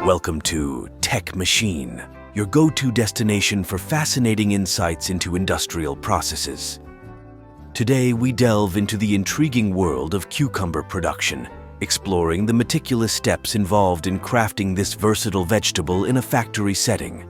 Welcome to Tech Machine, your go-to destination for fascinating insights into industrial processes. Today, we delve into the intriguing world of cucumber production, exploring the meticulous steps involved in crafting this versatile vegetable in a factory setting.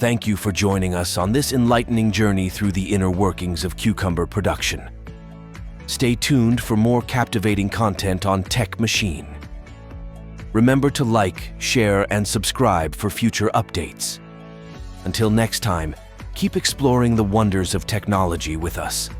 Thank you for joining us on this enlightening journey through the inner workings of cucumber production. Stay tuned for more captivating content on Tech Machine. Remember to like, share, and subscribe for future updates. Until next time, keep exploring the wonders of technology with us.